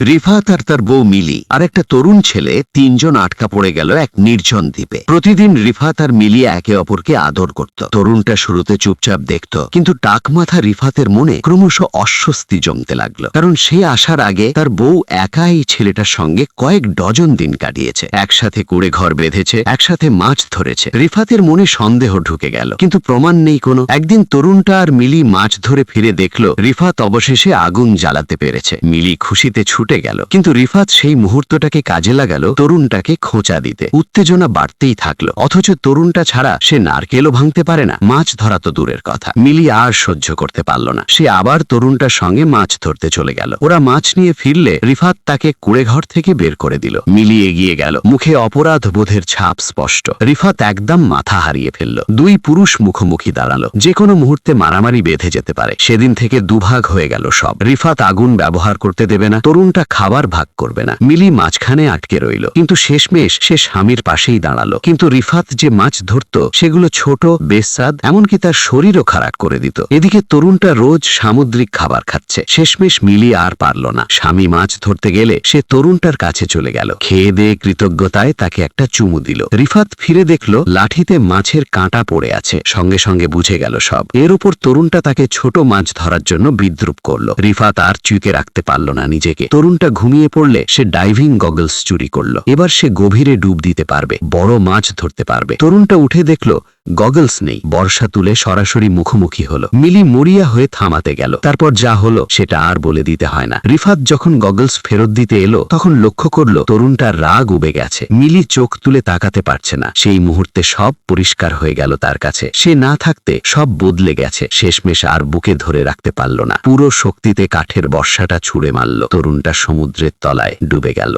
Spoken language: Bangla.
রিফাত আর তার বউ মিলি আর একটা তরুণ ছেলে তিনজন আটকা পড়ে গেল এক নির্জন দ্বীপে। প্রতিদিন রিফাত আর মিলি একে অপরকে আদর করত। তরুণটা শুরুতে চুপচাপ দেখত, কিন্তু টাকমাথা রিফাতের মনে ক্রমশ অস্বস্তি জমতে লাগলো, কারণ সে আসার আগে তার বউ একা এই ছেলেটার সঙ্গে কয়েক ডজন দিন কাটিয়েছে, একসাথে কুড়ে ঘর বেঁধেছে, একসাথে মাছ ধরেছে। রিফাতের মনে সন্দেহ ঢুকে গেল, কিন্তু প্রমাণ নেই কোনো। একদিন তরুণটা আর মিলি মাছ ধরে ফিরে দেখল রিফাত অবশেষে আগুন জ্বালাতে পেরেছে। মিলি খুশিতে ছুটে গেল, কিন্তু রিফাত সেই মুহূর্তটাকে কাজে লাগালো তরুণটাকে খোঁচা দিতে। উত্তেজনা বাড়তেই থাকলো, অথচ তরুণটা ছাড়া সে নারকেলও ভাঙতে পারে না, মাছ ধরা তো দূরের কথা। মিলি আর সহ্য করতে পারল না, সে আবার তরুণটার সঙ্গে মাছ ধরতে চলে গেল। ওরা মাছ নিয়ে ফিরলে রিফাত তাকে কুড়েঘর থেকে বের করে দিল। মিলি এগিয়ে গেল, মুখে অপরাধ বোধের ছাপ স্পষ্ট। রিফাত একদম মাথা হারিয়ে ফেলল। দুই পুরুষ মুখোমুখি দাঁড়ালো, যে কোনো মুহূর্তে মারামারি বেঁধে যেতে পারে। সেদিন থেকে দুভাগ হয়ে গেল সব। রিফাত আগুন ব্যবহার করতে দেবে না, তরুণটা খাবার ভাগ করবে না। মিলি মাঝখানে আটকে রইল, কিন্তু শেষমেশ সে স্বামীর পাশেই দাঁড়ালো। কিন্তু রিফাত যে মাছ ধরত সেগুলো ছোট, বেস্বাদ, এমনকি তার শরীরও খারাপ করে দিত। এদিকে তরুণটা রোজ সামুদ্রিক খাবার খাচ্ছে। শেষমেশ মিলি আর পারল না। স্বামী মাছ ধরতে গেলে সে তরুণটার কাছে চলে গেল, খেয়ে দিয়ে কৃতজ্ঞতায় তাকে একটা চুমু দিল। রিফাত ফিরে দেখল লাঠিতে মাছের কাঁটা পড়ে আছে। সঙ্গে সঙ্গে বুঝে গেল সব। এর উপর তরুণটা তাকে ছোট মাছ ধরার জন্য বিদ্রুপ করলো। রিফাত আর চুকে রাখতে পারল না নিজেকে। তরুণটা ঘুমিয়ে পড়লে সে ডাইভিং গগলস চুরি করলো। এবার সে গভীরে ডুব দিতে পারবে, বড় মাছ ধরতে পারবে। তরুণটা উঠে দেখলো গগলস নেই। বর্ষা তুলে সরাসরি মুখোমুখি হলো। মিলি মরিয়া হয়ে থামাতে গেল। তারপর যা হলো সেটা আর বলে দিতে হয় না। রিফাত যখন গগলস ফেরত দিতে এলো তখন লক্ষ্য করলো তরুণটার রাগ উবে গেছে। মিলি চোখ তুলে তাকাতে পারছে না। সেই মুহূর্তে সব পরিষ্কার হয়ে গেল তার কাছে। সে না থাকতে সব বদলে গেছে। শেষমেশ আর বুকে ধরে রাখতে পারল না। পুরো শক্তিতে কাঠের বর্ষাটা ছুঁড়ে মারল। তরুণটা সমুদ্রের তলায় ডুবে গেল।